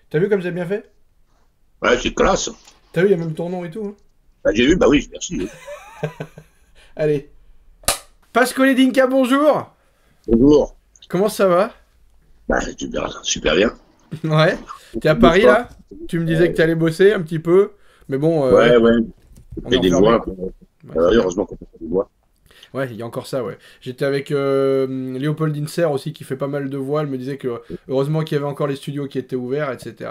T'as vu comme j'ai bien fait? Ouais, c'est classe. T'as vu, il y a même ton nom et tout, hein. Bah, j'ai vu, bah oui, merci. Oui. Allez. Pascal Dinka, bonjour. Bonjour. Comment ça va? Bah, super, super bien. Ouais. T'es à Bouge Paris, pas. là? Tu me disais que t'allais bosser un petit peu. Mais bon, Ouais, ouais, ouais. On on est fait des voix enfermé. un peu. Ouais, c'est bien. Heureusement qu'on fait des voix. Ouais, il y a encore ça, ouais. J'étais avec Léopold Inser aussi, qui fait pas mal de voix. Elle me disait que heureusement qu'il y avait encore les studios qui étaient ouverts, etc.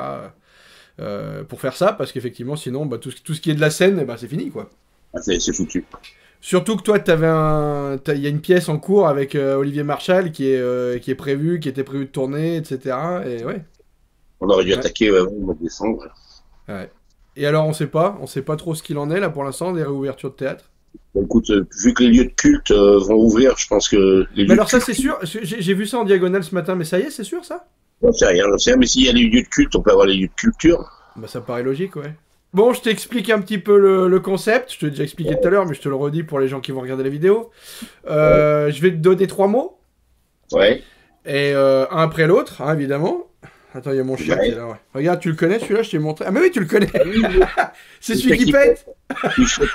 Pour faire ça, parce qu'effectivement, sinon, bah, tout ce qui est de la scène, eh ben, c'est fini, quoi. Ah, c'est foutu. Surtout que toi, il y a une pièce en cours avec Olivier Marchal qui est prévue, qui était prévue de tourner, etc. Et ouais. On aurait dû Ouais. attaquer ouais, au mois de décembre. Ouais. Et alors, on sait pas trop ce qu'il en est là pour l'instant des réouvertures de théâtre. Bah, écoute, vu que les lieux de culte vont ouvrir, je pense que les Mais lieux de alors ça, culte, c'est sûr. J'ai vu ça en diagonale ce matin, mais ça y est, c'est sûr ça? j'en sais rien, mais s'il y a les lieux de culte, on peut avoir les lieux de culture. Bah ça paraît logique, ouais. Bon, je t'explique un petit peu le concept. Je te l'ai déjà expliqué tout à l'heure, mais je te le redis pour les gens qui vont regarder la vidéo. Ouais. Je vais te donner trois mots Ouais. et un après l'autre, hein, évidemment. Attends, il y a mon chien qui est Ouais. là, ouais. Regarde, tu le connais celui-là, je t'ai montré. Ah mais oui, tu le connais. Ah oui, oui. C'est Il celui pète, qui il pète. pète. Il pète,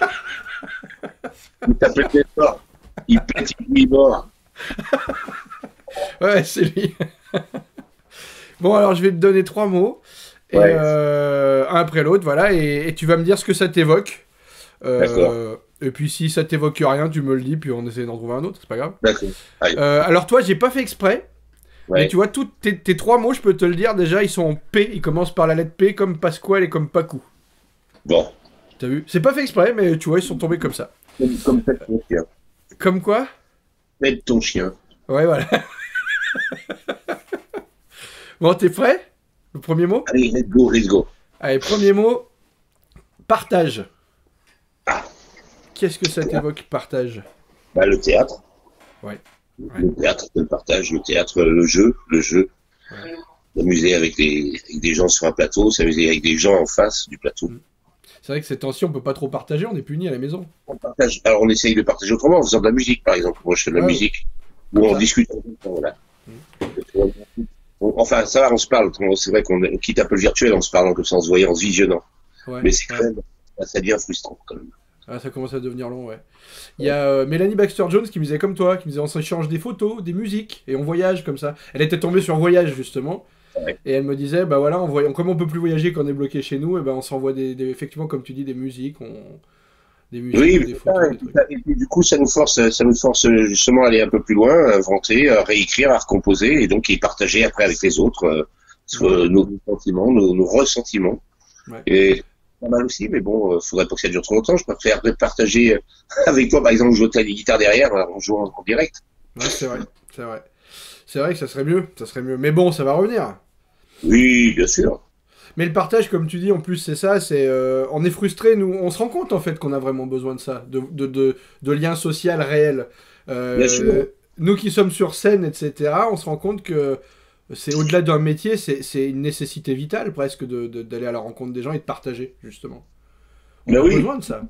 il t'appelle des morts. Il pète, il est mort. Ouais, c'est lui. Bon, alors je vais te donner trois mots et Ouais, un après l'autre, voilà, et tu vas me dire ce que ça t'évoque. d'accord. Et puis si ça t'évoque rien, tu me le dis, puis on essaie d'en trouver un autre, c'est pas grave. D'accord. Allez. Alors toi, j'ai pas fait exprès, mais Ouais. tu vois, tous tes trois mots, je peux te le dire déjà, ils sont en P, ils commencent par la lettre P, comme Pasquale et comme Pacou. Bon. T'as vu? C'est pas fait exprès, mais tu vois, ils sont tombés comme ça. Comme pète ton chien. Comme quoi? Pète ton chien. Ouais, voilà. Bon, t'es prêt? Le premier mot? Allez, let's go, let's go. Allez, premier mot, partage. Ah, Qu'est-ce que ça t'évoque, partage? bah, le théâtre. Ouais, ouais, Le théâtre, le partage, le théâtre, le jeu. ouais. S'amuser avec des gens sur un plateau, s'amuser avec des gens en face du plateau. Mm. C'est vrai que ces temps-ci, on peut pas trop partager, on est puni à la maison. On partage. Alors, on essaye de partager autrement en faisant de la musique, par exemple. Moi, je fais de la Ouais, musique où comme on ça. discute. Voilà. Mm. Enfin, ça va, on se parle. C'est vrai qu'on quitte un peu le virtuel en se parlant comme ça, en se voyant, en se visionnant. Ouais, Mais c'est quand ouais. même, ça devient frustrant quand même. Ah, ça commence à devenir long, ouais. Il y a Mélanie Baxter-Jones qui me disait comme toi, qui me disait on s'échange des photos, des musiques, et on voyage comme ça. Elle était tombée sur Voyage, justement, Ouais. et elle me disait, bah voilà, comme on peut plus voyager quand on est bloqué chez nous, et ben on s'envoie effectivement, comme tu dis, des musiques, des musiques Oui, ou mais des c'est ça, photos, des trucs. et puis, du coup, ça nous force justement à aller un peu plus loin, à inventer, à réécrire, à recomposer, et donc y partager après avec les autres Ouais, nos sentiments, nos ressentiments. ouais. Et c'est pas mal aussi, mais bon, faudrait pas que ça dure trop longtemps. Je préfère partager avec toi, par exemple, jouer à la guitare derrière, en jouant en direct. Ouais, c'est vrai, c'est vrai. C'est vrai que ça serait mieux, ça serait mieux. Mais bon, ça va revenir. Oui, bien sûr. Mais le partage, comme tu dis, en plus, c'est ça, on est frustré, nous, on se rend compte en fait qu'on a vraiment besoin de ça, de liens sociaux réels. Bien sûr. Nous qui sommes sur scène, etc., on se rend compte que c'est au-delà d'un métier, c'est une nécessité vitale presque d'aller à la rencontre des gens et de partager, justement. On Mais a oui, besoin de ça.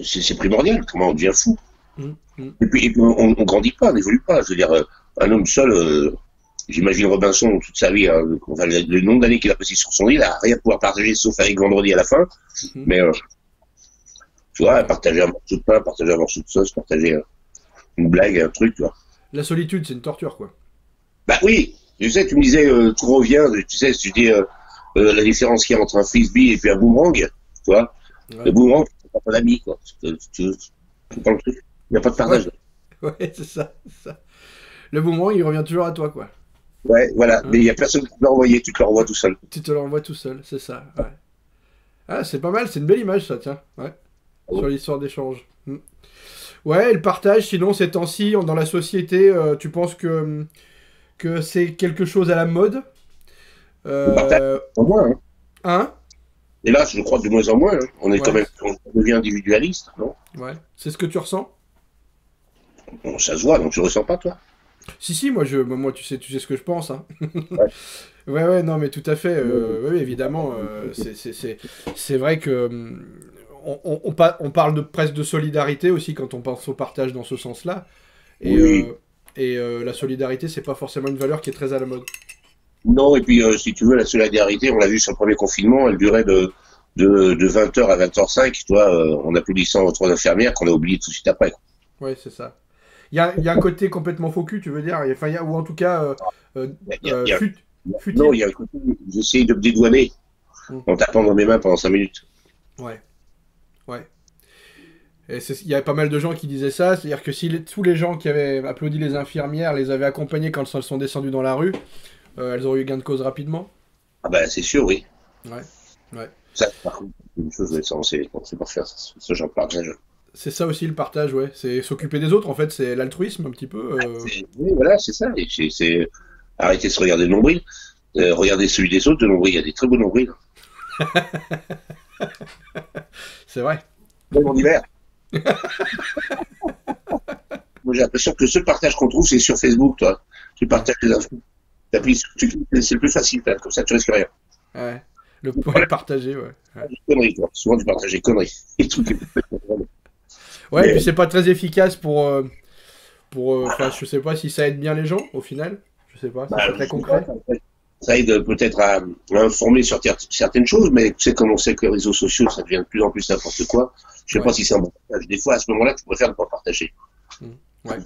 c'est primordial. Comment on devient fou. Mm, mm. Et puis on grandit pas, on n'évolue pas. Je veux dire, un homme seul, j'imagine Robinson toute sa vie, hein, enfin, le nombre d'années qu'il a passé sur son île, il a rien à pouvoir partager sauf avec vendredi à la fin. Mhm. Mais tu vois, Ouais. partager un morceau de pain, partager un morceau de sauce, partager une blague, un truc, tu vois. La solitude, c'est une torture, quoi. Bah oui, tu sais, tu me disais, tout revient, tu sais, tu dis la différence qu'il y a entre un frisbee et puis un boomerang, tu vois. Le Ouais. boomerang, c'est pas ton ami, quoi. Tu comprends le truc. Il n'y a pas de Ouais, partage. ouais, c'est ça, c'est ça. Le boomerang, il revient toujours à toi, quoi. Ouais, voilà. Hein. Mais il n'y a personne qui te l'a envoyé, tu te l'envoies tout seul. Tu te l'envoies tout seul, c'est ça, ouais. Ah, c'est pas mal, c'est une belle image, ça, tiens. Ouais. Sur l'histoire d'échange. Mm. Ouais, et le partage, sinon, ces temps-ci, dans la société, tu penses que c'est quelque chose à la mode? Le partage, Euh, en moins, hein. hein? Hélas, je crois de moins en moins, hein. On est quand Ouais, même, on devient individualiste, non? ouais. C'est ce que tu ressens? Bon, ça se voit, donc tu ressens pas, toi? Si, si, moi, tu sais ce que je pense, hein. Ouais. Ouais, ouais, non, mais tout à fait. Oui, évidemment, c'est vrai que on parle presque de solidarité aussi quand on pense au partage dans ce sens-là. Et, Oui. la solidarité, c'est pas forcément une valeur qui est très à la mode. Non, et puis si tu veux, la solidarité, on l'a vu sur le premier confinement, elle durait de 20h à 20h05, tu vois, en applaudissant aux 3 infirmières qu'on a oublié tout de suite après. Ouais, c'est ça. Il y a un côté complètement faux cul, tu veux dire? Enfin, ou en tout cas, Il y a- futile. non, il y a un côté, j'essaye de me dédouaner Mm. en tapant dans mes mains pendant 5 minutes. Ouais, ouais. Et il y a pas mal de gens qui disaient ça, c'est-à-dire que si tous les gens qui avaient applaudi les infirmières les avaient accompagnées quand elles sont descendues dans la rue, elles auraient eu gain de cause rapidement. Ah ben, c'est sûr, oui. Ouais, ouais. Ça, par contre, c'est une chose, ouais, ça, on sait pas faire ce genre de partage. C'est ça aussi le partage, ouais. C'est s'occuper des autres, en fait, c'est l'altruisme un petit peu. Oui, voilà, c'est ça. Et c'est arrêter de se regarder le nombril. Regarder celui des autres, de nombril. Il y a des très beaux nombrils. C'est vrai. Même en hiver. Moi, j'ai l'impression que le seul partage qu'on trouve, c'est sur Facebook, toi. Tu partages les infos. T'appuies sur- tu cliques, c'est le plus facile, hein, comme ça, tu risques rien. Ouais. Le point partagé, ouais. Ouais, Des conneries, toi. Souvent, tu partages des conneries. Des trucs. ouais, et Mais- puis c'est pas très efficace pour enfin, je sais pas si ça aide bien les gens, au final. Je sais pas, c'est Bah, pas très concret. ça aide peut-être à informer sur certaines choses, mais tu sais, comme on sait que les réseaux sociaux, ça devient de plus en plus n'importe quoi. Je sais Ouais. pas si c'est un bon partage. Des fois, à ce moment-là, tu préfères ne pas partager. Ouais.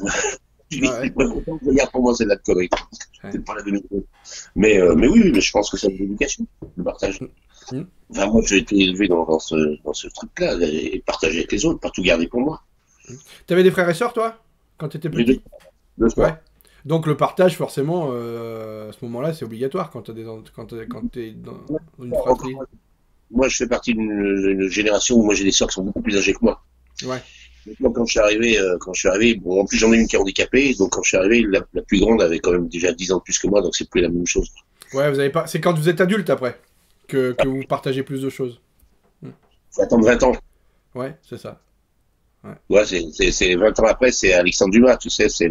Je dis, Ouais. c'est pas content que regarde pour moi, c'est de la connerie. Ouais. C'est pas la demi-connerie. Mais oui, mais je pense que c'est de l'éducation, le partage. Mm. Enfin, moi, j'ai été élevé dans ce truc-là, et partager avec les autres, pas tout garder pour moi. T'avais des frères et sœurs, toi, quand t'étais Les petit? deux soirs. Ouais. Donc le partage, forcément, à ce moment-là, c'est obligatoire quand quand t'es dans une fratrie. Moi, je fais partie d'une génération où moi j'ai des sœurs qui sont beaucoup plus âgées que moi. Ouais. Donc, moi, quand je suis arrivé, bon, en plus j'en ai une qui est handicapée, donc quand je suis arrivé, la plus grande avait quand même déjà 10 ans de plus que moi, donc c'est plus la même chose. Ouais, vous avez pas. C'est quand vous êtes adulte après que vous partagez plus de choses. Faut attendre 20 ans. Ouais, c'est ça. Ouais, c'est 20 ans après, c'est Alexandre Dumas, tu sais, c'est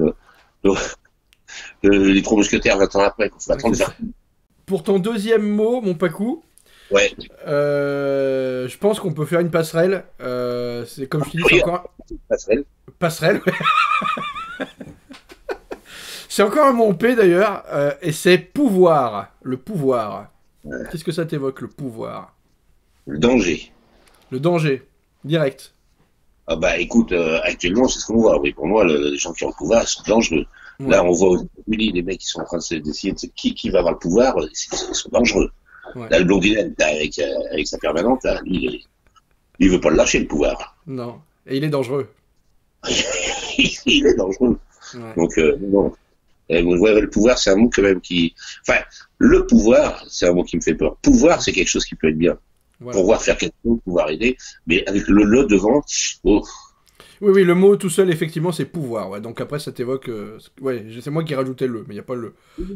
les Trois Mousquetaires 20 ans après. Faut attendre c'est 20 Pour ton deuxième mot, mon Pacou, Ouais, je pense qu'on peut faire une passerelle. C'est comme je te dis, c'est Oui. encore passerelle. passerelle. Ouais. C'est encore un mot P d'ailleurs, et c'est pouvoir. Le pouvoir. Qu'est-ce que ça t'évoque, le pouvoir? Le danger. Le danger, direct. Ah bah écoute, actuellement c'est ce qu'on voit. Oui, pour moi, les gens qui ont le pouvoir, ils sont dangereux. Ouais. Là, on voit aux États-Unis les mecs qui sont en train d'essayer de qui va avoir le pouvoir, ils sont dangereux. Ouais. Là, le blondinet, là, avec sa permanente, là, lui, il veut pas le lâcher, le pouvoir. Non. Et il est dangereux. Il est dangereux. Ouais. Donc, non. Ouais, le pouvoir, c'est un mot quand même qui... Enfin, le pouvoir, c'est un mot qui me fait peur. Pouvoir, c'est quelque chose qui peut être bien. Voilà. Pouvoir faire quelque chose, pouvoir aider, mais avec le devant, oh, Oui, oui, le mot tout seul, effectivement, c'est pouvoir. Ouais. Donc après, ça t'évoque. Ouais, c'est moi qui ai rajouté le, mais il n'y a pas le.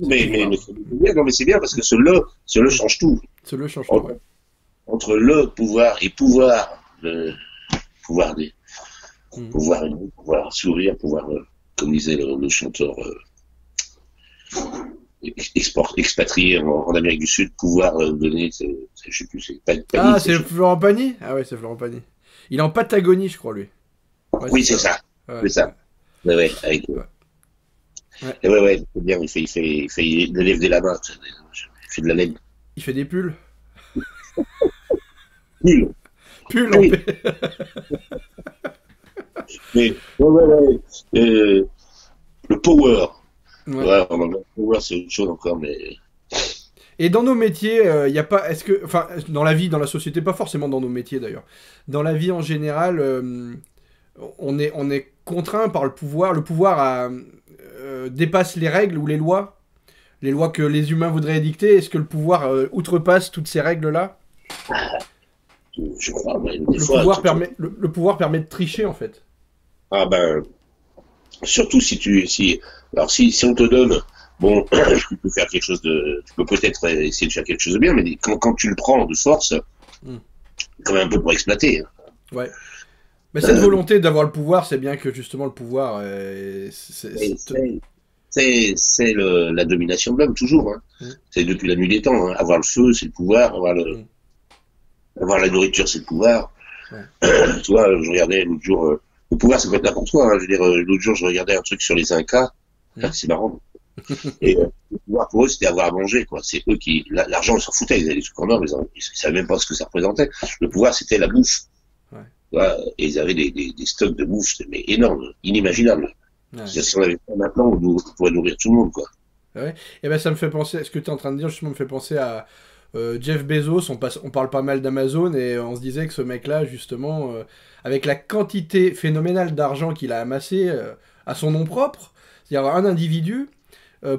mais c'est bien, non, mais c'est bien parce que ce le change tout. C'est le change tout, ouais. Entre le pouvoir et pouvoir, le pouvoir des, Mhm. pouvoir sourire, pouvoir, comme disait le chanteur, expatrié en Amérique du Sud, pouvoir donner, je sais plus, c'est pas Ah, c'est Florent Pagny? Ah ouais, c'est Florent Pagny. Il est en Patagonie, je crois, lui. Ouais, oui, c'est ça. Ouais. C'est ça. Ouais, ouais, avec, Ouais. Ouais. Et ouais, c'est bien, il lève des lames, il fait de la laine. Il fait des pulls. Nul. Pulls Oui. en paix. Mais, le power. Ouais. Ouais, en anglais, power, c'est autre chose encore, mais. Et dans nos métiers, il y a pas. Est-ce que. Enfin, dans la vie, dans la société, pas forcément dans nos métiers d'ailleurs. Dans la vie en général, on est contraint par le pouvoir. Le pouvoir dépasse les règles ou les lois. Les lois que les humains voudraient édicter. Est-ce que le pouvoir outrepasse toutes ces règles-là? Je crois, mais des Le fois. pouvoir permet, le pouvoir permet de tricher en fait. Ah ben. Surtout si alors si on te donne, bon, tu peux faire quelque chose tu peux peut-être essayer de faire quelque chose de bien, mais quand tu le prends de force, quand même un peu pour exploiter. Ouais. Mais cette volonté d'avoir le pouvoir, c'est bien que justement le pouvoir, C'est la domination de l'homme, toujours. Hein. C'est depuis la nuit des temps. Hein. Avoir le feu, c'est le pouvoir. Avoir la nourriture, c'est le pouvoir. Ouais. Tu vois, je regardais l'autre jour... le pouvoir, ça peut être n'importe quoi. Hein. Je veux dire, l'autre jour, je regardais un truc sur les Incas. C'est marrant. Et le pouvoir pour eux, c'était avoir à manger, quoi. C'est eux qui, l'argent, ils s'en foutaient, ils avaient des trucs en or, ils savaient même pas ce que ça représentait. Le pouvoir, c'était la bouffe. Ouais. Voilà. Et ils avaient des stocks de bouffe, mais énormes, inimaginables. Ouais. Si on avait ça maintenant, on pourrait nourrir tout le monde, quoi. Ouais. Et ben ça me fait penser, ce que tu es en train de dire justement me fait penser à Jeff Bezos. On parle pas mal d'Amazon et on se disait que ce mec-là, justement, avec la quantité phénoménale d'argent qu'il a amassé à son nom propre, c'est-à-dire un individu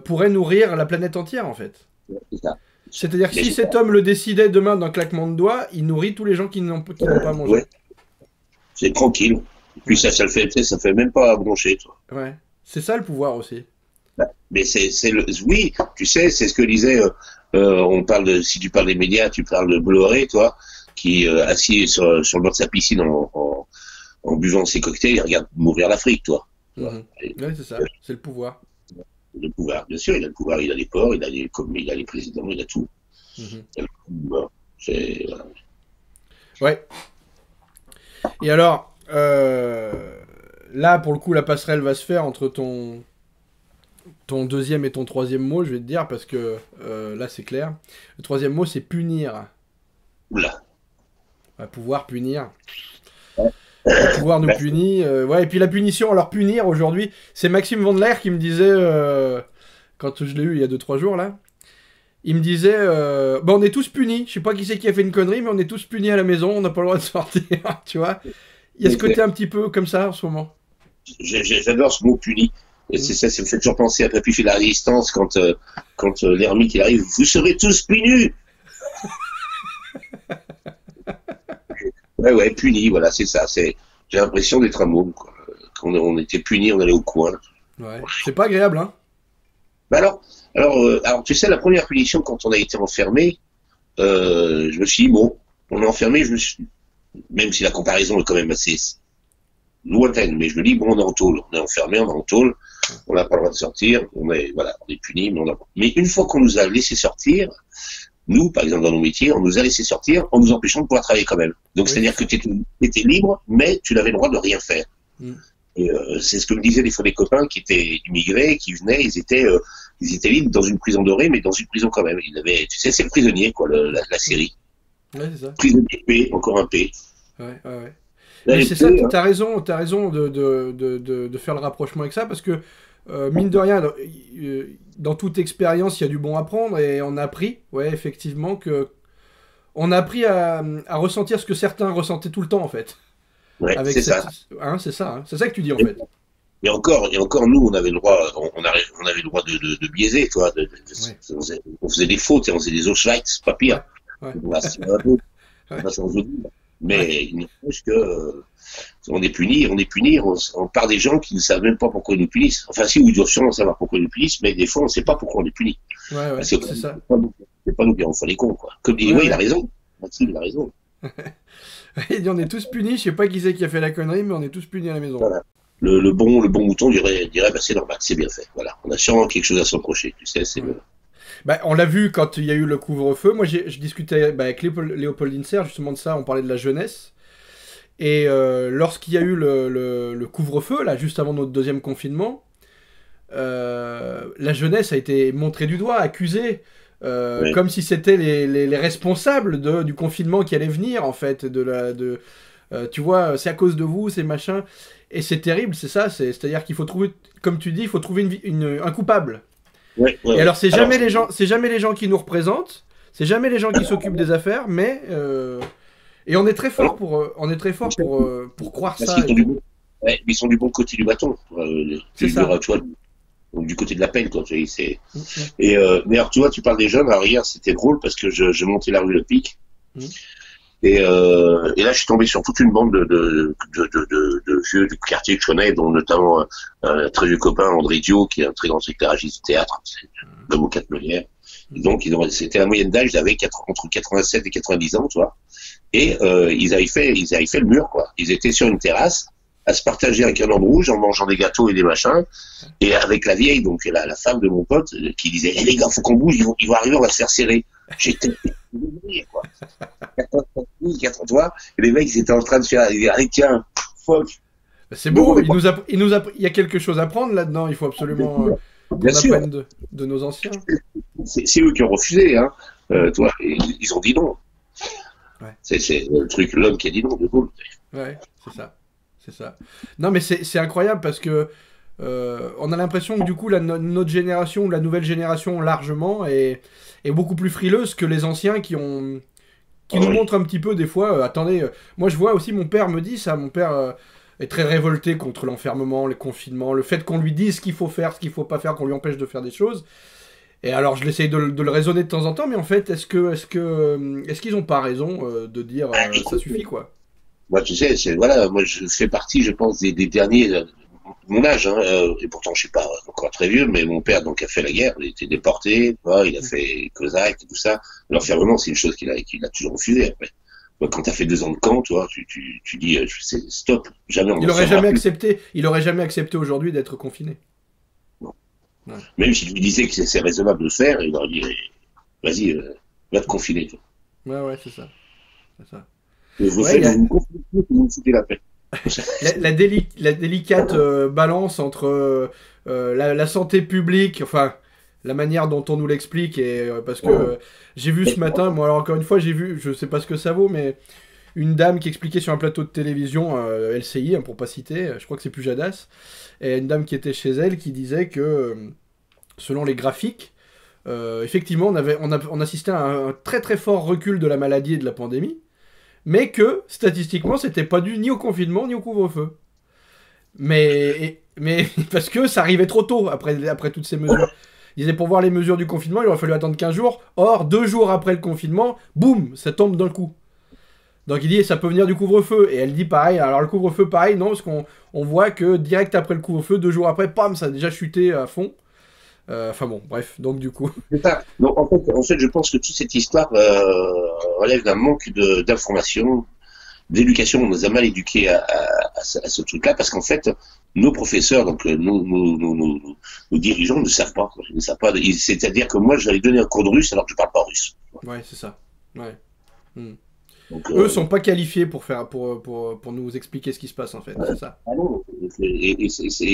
pourrait nourrir la planète entière, en fait. C'est-à-dire que si cet homme le décidait demain d'un claquement de doigts, il nourrit tous les gens qui n'ont pas mangé. Ouais. C'est tranquille. Et puis ça le fait même pas broncher, toi. Ouais. C'est ça le pouvoir aussi. Mais oui, tu sais, c'est ce que disait, si tu parles des médias, tu parles de Bolloré, toi, qui, assis sur le bord de sa piscine en buvant ses cocktails, il regarde mourir l'Afrique, toi. Oui, c'est ça, c'est le pouvoir. Le pouvoir, bien sûr, il a le pouvoir, il a les ports, il a les présidents, il a tout. Ouais. Et alors, là, pour le coup, la passerelle va se faire entre ton deuxième et ton troisième mot, je vais te dire, parce que là, c'est clair. Le troisième mot, c'est punir. Oula. Pouvoir punir. Le pouvoir nous punit. Ouais, et puis la punition, alors punir, aujourd'hui, c'est Maxime Vandelair qui me disait, quand je l'ai eu il y a 2-3 jours, là, il me disait, on est tous punis. Je sais pas qui c'est qui a fait une connerie, mais on est tous punis à la maison, on n'a pas le droit de sortir, tu vois. Il y a ce côté un petit peu comme ça, en ce moment. J'adore ce mot puni. Et c'est ça me fait toujours penser à Papy fait la résistance quand l'ermite il arrive, vous serez tous punis. Ouais, puni, voilà, c'est ça. J'ai l'impression d'être un môme, quoi. Quand on était punis, on allait au coin. Ouais. C'est pas agréable, hein. Bah alors, tu sais, la première punition quand on a été enfermé, je me suis dit bon, on est enfermé, même si la comparaison est quand même assez lointaine, mais je me dis bon, on est en tôle, on est enfermé, on est en tôle, on n'a pas le droit de sortir, on est puni, mais une fois qu'on nous a laissé sortir, nous, par exemple, dans nos métiers, on nous a laissé sortir en nous empêchant de pouvoir travailler quand même. Donc, c'est-à-dire que tu étais libre, mais tu n'avais le droit de rien faire. Et c'est ce que me disaient des fois des copains qui étaient immigrés, qui venaient, ils étaient libres dans une prison dorée, mais dans une prison quand même. Tu sais, c'est le prisonnier, quoi, la série. Ouais, c'est ça. Prisonnier P, encore un P. Ouais. Mais c'est ça, t'as raison de faire le rapprochement avec ça, parce que mine de rien, dans toute expérience, il y a du bon à prendre, et on a appris, effectivement, on a appris à ressentir ce que certains ressentaient tout le temps, en fait. Ouais, c'est ça. C'est ça que tu dis, en fait. Et encore, nous, on avait le droit, on avait le droit de biaiser, toi. On faisait des fautes, et on faisait des Auschwitz, pas pire. Ouais. Mais il n'empêche que on est puni, on part des gens qui ne savent même pas pourquoi ils nous punissent. Enfin, si, ils doivent sûrement savoir pourquoi ils nous punissent, mais des fois, on ne sait pas pourquoi on est puni. Ouais, c'est ça. C'est pas nous qui en font les cons, quoi. Comme dit, il a raison. Il a raison. Il dit, on est tous punis, je sais pas qui c'est qui a fait la connerie, mais on est tous punis à la maison. Voilà. Le bon mouton dirait c'est normal, c'est bien fait. Voilà. On a sûrement quelque chose à se reprocher, tu sais, c'est on l'a vu quand il y a eu le couvre-feu. Moi, je discutais avec Léopold Inser, justement de ça, on parlait de la jeunesse. Et lorsqu'il y a eu le couvre-feu, là, juste avant notre deuxième confinement, la jeunesse a été montrée du doigt, accusée, comme si c'était les responsables du confinement qui allait venir, en fait. Tu vois, c'est à cause de vous, c'est machin. Et c'est terrible, c'est ça. C'est-à-dire qu'il faut trouver, comme tu dis, il faut trouver un coupable. Et alors, c'est jamais les gens qui nous représentent, c'est jamais les gens qui s'occupent des affaires, mais et on est très fort pour croire ça. Ils sont du bon côté du bâton. C'est ça. Du côté de la peine, quoi. Mais alors, tu vois, tu parles des jeunes. Alors hier, c'était drôle parce que je montais la rue Le Pic. Et là, je suis tombé sur toute une bande de vieux du quartier que je connais, dont notamment un très vieux copain, André Dio, qui est un très grand éclairagiste du théâtre, comme aux 4 Molières. Donc, c'était la moyenne d'âge, ils avaient entre 87 et 90 ans, tu vois. Et ils avaient fait le mur, quoi. Ils étaient sur une terrasse, à se partager un canon rouge en mangeant des gâteaux et des machins, et avec la vieille, donc la femme de mon pote, qui disait les gars, faut qu'on bouge, ils vont arriver, on va se faire serrer. J'étais quoi. 83, et les mecs ils étaient en train de faire allez tiens, fuck. C'est beau, il y a quelque chose à prendre là-dedans, il faut absolument qu'on apprenne de nos anciens. C'est eux qui ont refusé, hein. Toi, ils ont dit non. Ouais. C'est le truc, l'homme qui a dit non, de Gaulle. Ouais, c'est ça. C'est ça. Non, mais c'est incroyable parce que on a l'impression que du coup, notre génération, la nouvelle génération largement, est beaucoup plus frileuse que les anciens qui nous montrent un petit peu des fois. Attendez, moi je vois aussi mon père me dit ça. Mon père est très révolté contre l'enfermement, les confinements, le fait qu'on lui dise ce qu'il faut faire, ce qu'il faut pas faire, qu'on lui empêche de faire des choses. Et alors je l'essaye de le raisonner de temps en temps, mais en fait, est-ce qu'ils ont pas raison de dire ça suffit quoi? Moi, tu sais, voilà, moi je fais partie, je pense, des derniers de mon âge, hein, et pourtant je suis pas encore très vieux, mais mon père donc a fait la guerre, il a été déporté, il a fait Cosaque et tout ça. L'enfermement, c'est une chose qu'il a toujours refusé après. Quand tu as fait 2 ans de camp, toi, tu dis stop, jamais on il aurait jamais accepté aujourd'hui d'être confiné. Non. Ouais. Même si tu lui disais que c'est raisonnable de le faire, il aurait dit vas-y, va te confiner. Toi. Ouais, c'est ça. C'est ça. Vous me foutez la paix. La délicate balance entre la santé publique, enfin la manière dont on nous l'explique, et parce que j'ai vu ce matin, moi alors encore une fois j'ai vu, je sais pas ce que ça vaut, mais une dame qui expliquait sur un plateau de télévision, LCI, hein, pour pas citer, je crois que c'est plus Jadas, et une dame qui était chez elle qui disait que selon les graphiques, effectivement on assistait à un très très fort recul de la maladie et de la pandémie, mais que, statistiquement, c'était pas dû ni au confinement, ni au couvre-feu. Mais parce que ça arrivait trop tôt, après toutes ces mesures. Il disait, pour voir les mesures du confinement, il aurait fallu attendre 15 jours. Or, 2 jours après le confinement, boum, ça tombe d'un coup. Donc il dit, ça peut venir du couvre-feu. Et elle dit pareil, alors le couvre-feu, pareil, non, parce qu'on voit que direct après le couvre-feu, 2 jours après, pam, ça a déjà chuté à fond. Enfin bon, bref, donc du coup... C'est ça. Donc, en fait, je pense que toute cette histoire relève d'un manque d'information, d'éducation. On nous a mal éduqués à ce truc-là, parce qu'en fait, nos professeurs, donc nos dirigeants ne savent pas. Ils ne savent pas. C'est-à-dire que moi, j'allais donner un cours de russe alors que je parle pas russe. Ouais, c'est ça. Ouais. Donc, eux sont pas qualifiés pour nous expliquer ce qui se passe en fait, c'est ça. Ah non, et c'est ça,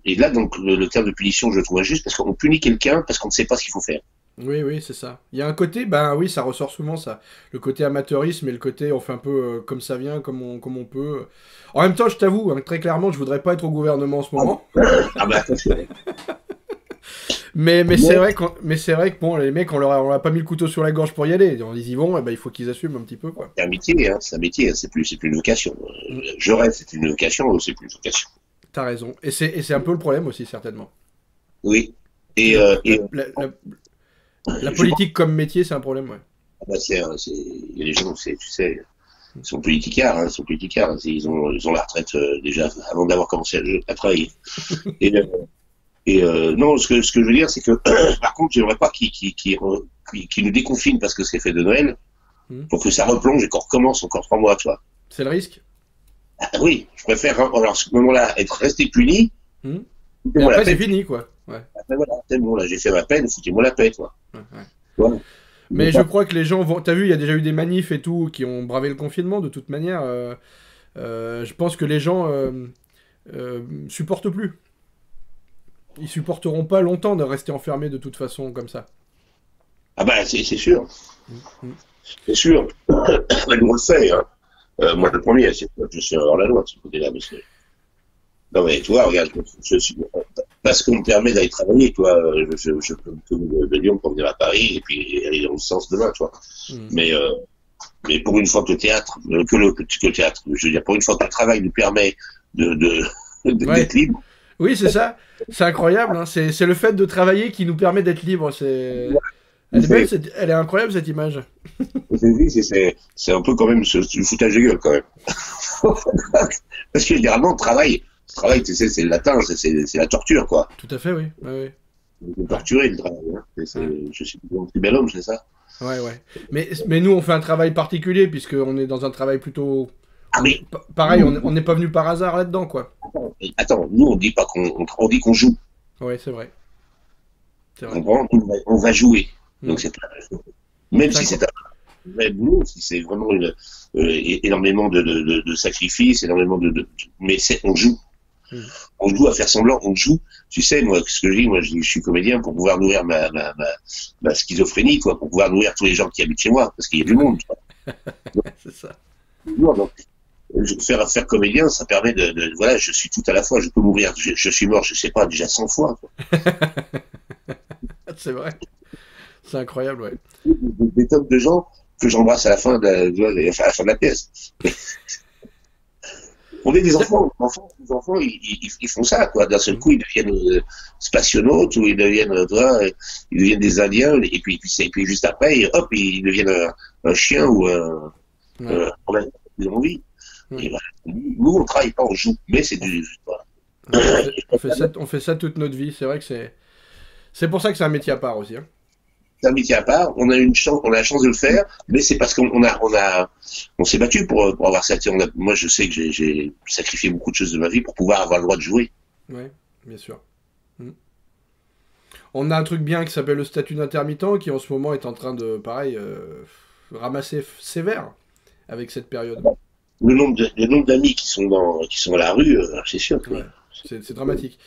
et là donc le terme de punition je le trouve injuste parce qu'on punit quelqu'un parce qu'on ne sait pas ce qu'il faut faire. Oui, c'est ça. Il y a un côté, oui, ça ressort souvent ça, le côté amateurisme et le côté on fait un peu comme ça vient, comme on peut. En même temps, je t'avoue, hein, très clairement, je voudrais pas être au gouvernement en ce moment. Ah bah attention. Mais c'est vrai que bon, les mecs, on leur a pas mis le couteau sur la gorge pour y aller. Ils y vont, et il faut qu'ils assument un petit peu, quoi. C'est un métier, hein, c'est plus une vocation. Je rêve, c'est une vocation, c'est plus une vocation. T'as raison. Et c'est un peu le problème aussi, certainement. Oui. La politique comme métier, c'est un problème, ouais. Ah bah il y a des gens, tu sais, ils sont politicards, hein, ils ont la retraite déjà avant d'avoir commencé à travailler. Non, ce que je veux dire, c'est que par contre, j'aimerais pas qu'ils nous déconfinent parce que c'est fait de Noël, pour que ça replonge et qu'on recommence encore 3 mois, toi. C'est le risque. Ah, oui, je préfère alors à ce moment-là être resté puni. Et après, c'est fini, quoi. Ouais. Après, voilà, c'est bon, là, j'ai fait ma peine, foutez-moi la paix, toi. Ouais. Voilà. Mais je crois que les gens vont. T'as vu, il y a déjà eu des manifs et tout qui ont bravé le confinement de toute manière. Je pense que les gens supportent plus. Ils supporteront pas longtemps de rester enfermés de toute façon comme ça. Ah bah c'est sûr. C'est sûr. Nous on le fait. Hein. Moi le premier, je suis hors la loi de ce côté-là. Parce que... Non mais tu vois, regarde, parce qu'on me permet d'aller travailler, toi, je peux me tourner de Lyon pour venir à Paris et puis aller dans le sens demain, toi. Mais pour une fois que le théâtre, je veux dire, pour une fois que le travail nous permet d'être libre. Oui, c'est ça. C'est incroyable. Hein. C'est le fait de travailler qui nous permet d'être libre. Elle est belle, elle est incroyable cette image. C'est un peu quand même du foutage de gueule quand même. Parce que généralement, le travail, tu sais, c'est le latin, c'est la torture, quoi. Tout à fait, oui. Ouais. Torturer le travail. Hein. Je suis un plus bel homme, c'est ça. Ouais. Mais nous, on fait un travail particulier puisqu'on est dans un travail plutôt. Ah mais pareil, on n'est pas venu par hasard là-dedans, quoi. Attends, nous on dit pas on dit qu'on joue. Oui, c'est vrai. On va jouer. Donc c'est pas même si c'est nous, si c'est vraiment énormément de sacrifices, énormément mais on joue. Mhm. On joue à faire semblant, on joue. Tu sais, moi, ce que je dis, je suis comédien pour pouvoir nourrir ma schizophrénie, quoi, pour pouvoir nourrir tous les gens qui habitent chez moi, parce qu'il y a du monde. Tu vois. C'est ça. Donc, faire comédien, ça permet voilà, je suis tout à la fois, je peux mourir, je suis mort, je sais pas, déjà 100 fois, quoi. C'est vrai. C'est incroyable, ouais. Des tonnes de gens que j'embrasse à la fin à la fin de la pièce. On est des enfants. Les enfants, ils font ça, quoi. D'un seul coup, ils deviennent spationautes, ou ils deviennent des Indiens, et puis juste après, hop, ils deviennent un chien ou ils ont envie. Et voilà. Nous, on travaille pas, on joue, mais c'est du. Voilà. On fait ça toute notre vie. C'est vrai que c'est pour ça que c'est un métier à part aussi. Hein. C'est un métier à part. On a la chance de le faire, mais c'est parce on s'est battu pour avoir ça. Moi, je sais que j'ai sacrifié beaucoup de choses de ma vie pour pouvoir avoir le droit de jouer. Ouais, bien sûr. On a un truc bien qui s'appelle le statut d'intermittent qui en ce moment est en train de, pareil, ramasser sévère avec cette période. Le nombre d'amis qui sont à la rue, c'est sûr. Ouais, c'est dramatique.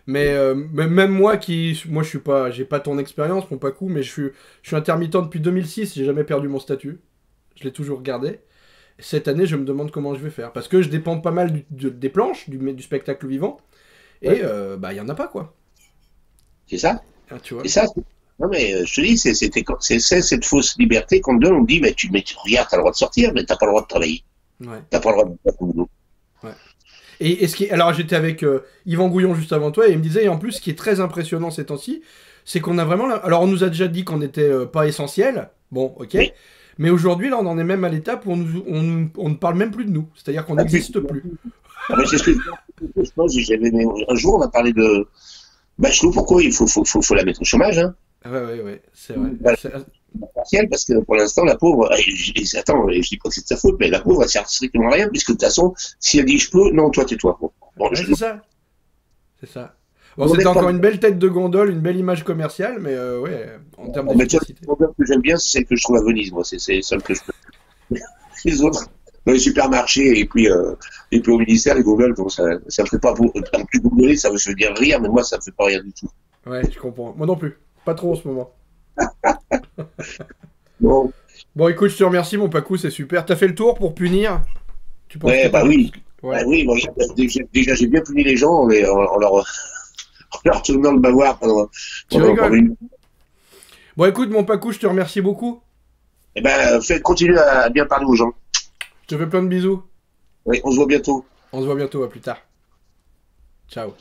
Mais même moi je suis pas, j'ai pas ton expérience, mon Pacou, mais je suis intermittent depuis 2006. J'ai jamais perdu mon statut. Je l'ai toujours gardé. Cette année, je me demande comment je vais faire parce que je dépends pas mal des planches, du spectacle vivant, et y en a pas quoi. C'est ça. Ah, tu vois. C'est ça. Non mais je te dis, c'est cette fausse liberté qu'on te donne. On te dit, mais tu regardes, t'as le droit de sortir, mais t'as pas le droit de travailler. Ouais. T'as pas le droit de faire ton boulot. Ouais. Et alors j'étais avec Yvan Gouillon juste avant toi et il me disait, et en plus ce qui est très impressionnant ces temps-ci, c'est qu'on a vraiment alors on nous a déjà dit qu'on n'était pas essentiel, bon ok, oui. Mais aujourd'hui là on en est même à l'étape où on ne parle même plus de nous, c'est-à-dire qu'on n'existe plus. C'est ce que je pense. Un jour on a parlé de Bachelot, pourquoi il faut la mettre au chômage, hein. Ouais, c'est vrai. Partiel, parce que pour l'instant la pauvre, attends, je dis pas que c'est de sa faute, mais la pauvre elle sert strictement à rien, puisque de toute façon, si elle dit je peux, non, toi tais-toi. Bon, c'est ça. Bon, c'était encore une belle tête de gondole, une belle image commerciale, mais ouais, en termes d'efficacité. La gondole que j'aime bien, c'est celle que je trouve à Venise, moi, c'est celle que je peux. Les autres, dans les supermarchés et puis au ministère, les gondoles, ça me fait pas un plus gondoler, ça veut se dire rire, mais moi ça me fait pas rien du tout. Ouais, je comprends. Moi non plus. Pas trop en ce moment. Bon, écoute, je te remercie, mon Pacou, c'est super. T'as fait le tour pour punir? Tu penses oui. Ouais. Bah oui, bon, déjà j'ai bien puni les gens en leur tenant le bavoir pendant une... Bon, écoute, mon Pacou, je te remercie beaucoup. Eh ben, continue à bien parler aux gens. Je te fais plein de bisous. Oui, on se voit bientôt. On se voit bientôt, à plus tard. Ciao.